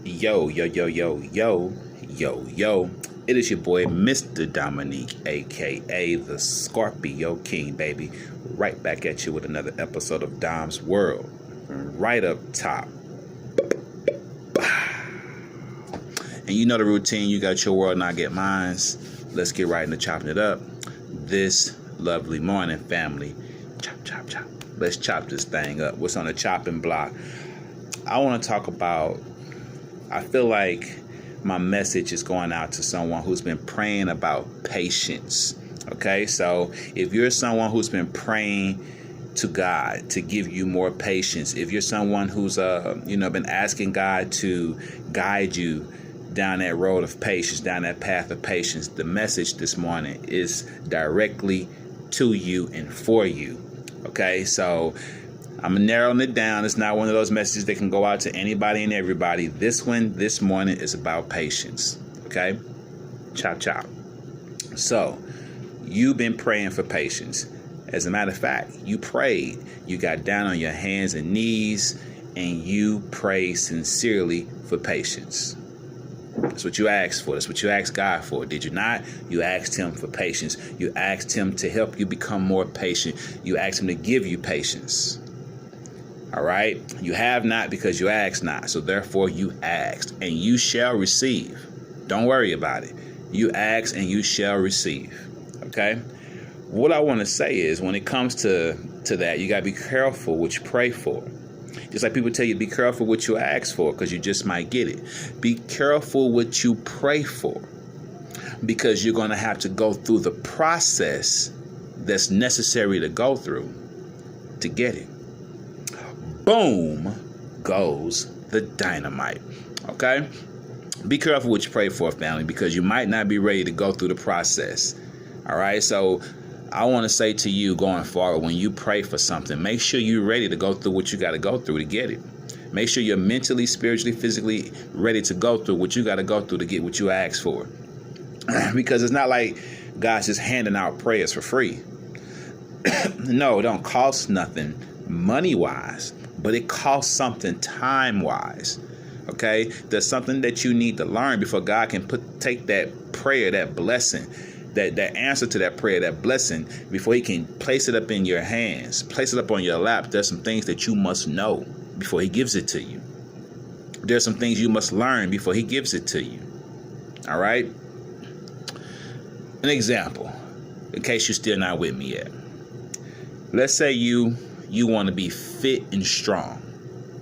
Yo, yo, yo, yo, yo, yo, yo. It is your boy, Mr. Dominique, aka the Scorpio King, baby. Right back at you with another episode of Dom's World. Right up top. And you know the routine. You got your world and I get mines. Let's get right into chopping it up. This lovely morning, family. Chop, chop, chop. Let's chop this thing up. What's on the chopping block? I want to talk about, I feel like my message is going out to someone who's been praying about patience. Okay, so if you're someone who's been praying to God to give you more patience, if you're someone who's been asking God to guide you down that road of patience, down that path of patience, the message this morning is directly to you and for you. Okay, so I'm narrowing it down. It's not one of those messages that can go out to anybody and everybody. This one, this morning, is about patience. Okay? Chop, chop. So, you've been praying for patience. As a matter of fact, you prayed. You got down on your hands and knees, and you prayed sincerely for patience. That's what you asked for. That's what you asked God for. Did you not? You asked him for patience. You asked him to help you become more patient. You asked him to give you patience. All right? You have not because you asked not. So therefore you asked and you shall receive. Don't worry about it. You ask and you shall receive. Okay? What I want to say is when it comes to that, you got to be careful what you pray for. Just like people tell you, be careful what you ask for because you just might get it. Be careful what you pray for because you're going to have to go through the process that's necessary to go through to get it. Boom goes the dynamite. Okay? Be careful what you pray for, family, because you might not be ready to go through the process. All right? So I want to say to you going forward, when you pray for something, make sure you're ready to go through what you got to go through to get it. Make sure you're mentally, spiritually, physically ready to go through what you got to go through to get what you asked for. Because it's not like God's just handing out prayers for free. No, it don't cost nothing money-wise, but it costs something time-wise. Okay? There's something that you need to learn before God can take that prayer, that blessing, that answer to that prayer, that blessing, before he can place it up in your hands, place it up on your lap. There's some things that you must know before he gives it to you. There's some things you must learn before he gives it to you. All right? An example, in case you're still not with me yet. Let's say you want to be fit and strong.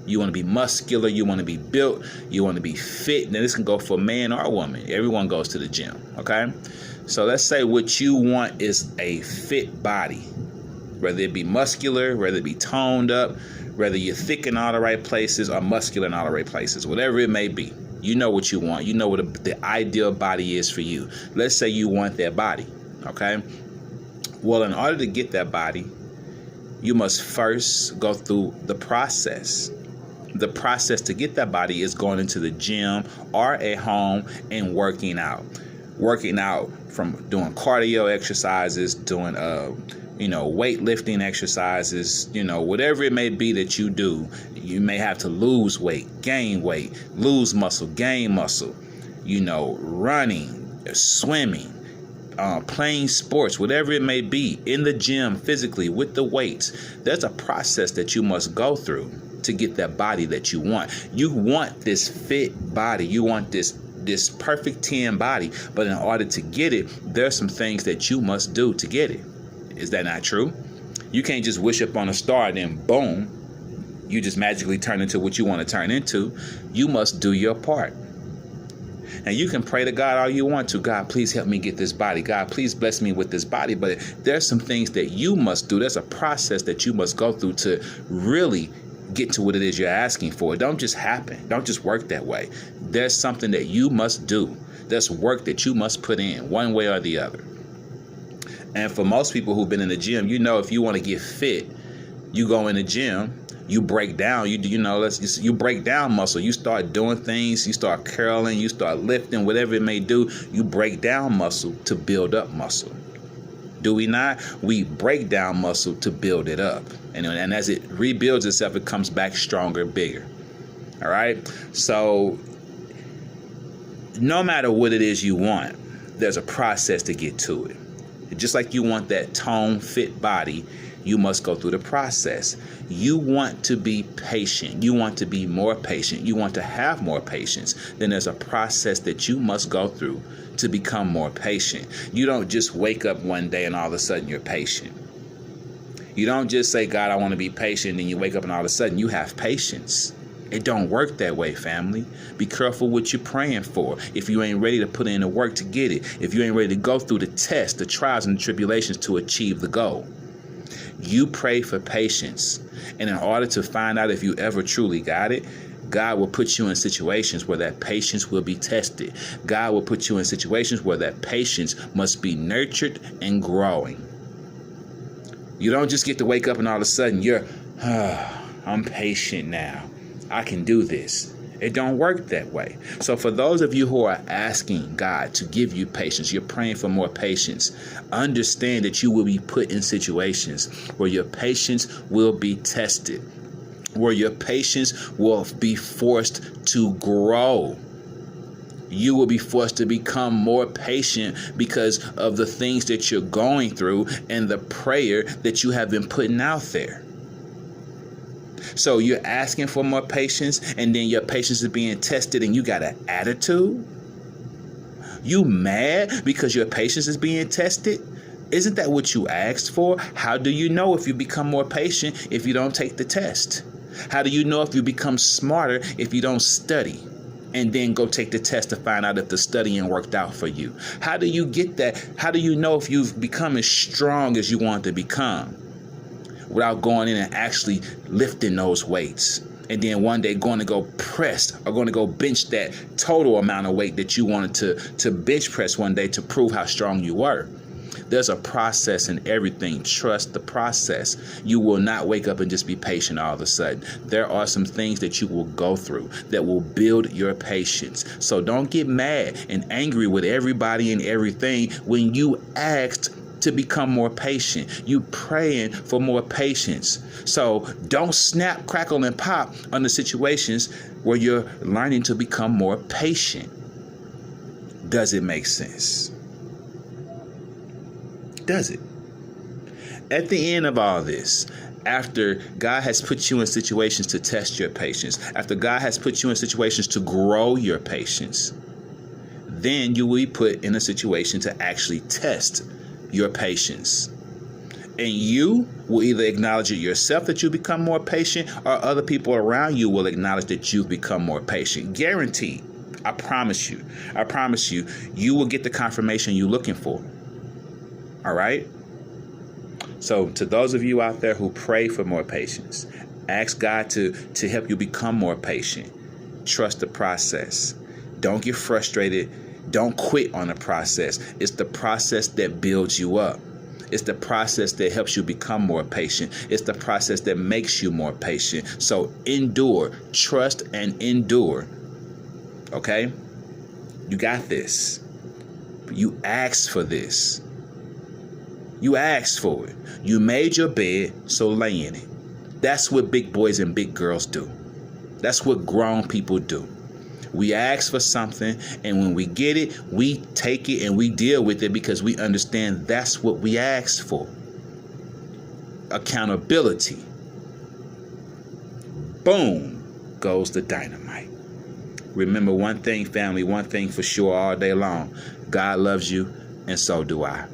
You want to be muscular. You want to be built. You want to be fit. Now, this can go for man or woman. Everyone goes to the gym. Okay? So let's say what you want is a fit body, whether it be muscular, whether it be toned up, whether you're thick in all the right places or muscular in all the right places, whatever it may be. You know what you want. You know what the ideal body is for you. Let's say you want that body. Okay? Well, in order to get that body, you must first go through the process. The process to get that body is going into the gym or at home and working out. Working out from doing cardio exercises, doing weightlifting exercises, whatever it may be that you do. You may have to lose weight, gain weight, lose muscle, gain muscle, running, swimming, playing sports, whatever it may be, in the gym physically with the weights. There's a process that you must go through to get that body that you want. You want this fit body. You want this perfect 10 body. But in order to get it, there's some things that you must do to get it. Is that not true? You can't just wish up on a star and then boom, you just magically turn into what you want to turn into. You must do your part. And you can pray to God all you want to. God, please help me get this body. God, please bless me with this body. But there's some things that you must do. There's a process that you must go through to really get to what it is you're asking for. It don't just happen. Don't just work that way. There's something that you must do. There's work that you must put in one way or the other. And for most people who've been in the gym, if you want to get fit, you go in the gym, you break down, you break down muscle. You start doing things, you start curling, you start lifting, whatever it may do, you break down muscle to build up muscle. Do we not? We break down muscle to build it up. And as it rebuilds itself, it comes back stronger, bigger. All right? So no matter what it is you want, there's a process to get to it. Just like you want that tone fit body, you must go through the process. You want to be patient. You want to be more patient. You want to have more patience. Then there's a process that you must go through to become more patient. You don't just wake up one day and all of a sudden you're patient. You don't just say, God, I want to be patient, and you wake up and all of a sudden you have patience. It don't work that way, family. Be careful what you're praying for. If you ain't ready to put in the work to get it, if you ain't ready to go through the tests, the trials and the tribulations to achieve the goal. You pray for patience. And in order to find out if you ever truly got it, God will put you in situations where that patience will be tested. God will put you in situations where that patience must be nurtured and growing. You don't just get to wake up and all of a sudden you're, I'm patient now. I can do this. It don't work that way. So for those of you who are asking God to give you patience, you're praying for more patience, understand that you will be put in situations where your patience will be tested, where your patience will be forced to grow. You will be forced to become more patient because of the things that you're going through and the prayer that you have been putting out there. So you're asking for more patience, and then your patience is being tested, and you got an attitude? You mad because your patience is being tested? Isn't that what you asked for? How do you know if you become more patient if you don't take the test? How do you know if you become smarter if you don't study and then go take the test to find out if the studying worked out for you? How do you get that? How do you know if you've become as strong as you want to become without going in and actually lifting those weights? And then one day going to go press or going to go bench that total amount of weight that you wanted to bench press one day to prove how strong you were. There's a process in everything. Trust the process. You will not wake up and just be patient all of a sudden. There are some things that you will go through that will build your patience. So don't get mad and angry with everybody and everything when you asked to become more patient. You praying for more patience. So don't snap, crackle, and pop on the situations where you're learning to become more patient. Does it make sense? Does it? At the end of all this, after God has put you in situations to test your patience, after God has put you in situations to grow your patience, then you will be put in a situation to actually test your patience. And you will either acknowledge it yourself that you become more patient, or other people around you will acknowledge that you've become more patient. Guaranteed. I promise you. I promise you, you will get the confirmation you're looking for. All right? So to those of you out there who pray for more patience, ask God to help you become more patient. Trust the process. Don't get frustrated. Don't quit on the process. It's the process that builds you up. It's the process that helps you become more patient. It's the process that makes you more patient. So endure, trust, and endure. Okay? You got this. You asked for this. You asked for it. You made your bed, so lay in it. That's what big boys and big girls do. That's what grown people do. We ask for something, and when we get it, we take it and we deal with it because we understand that's what we asked for. Accountability. Boom goes the dynamite. Remember one thing, family, one thing for sure all day long. God loves you, and so do I.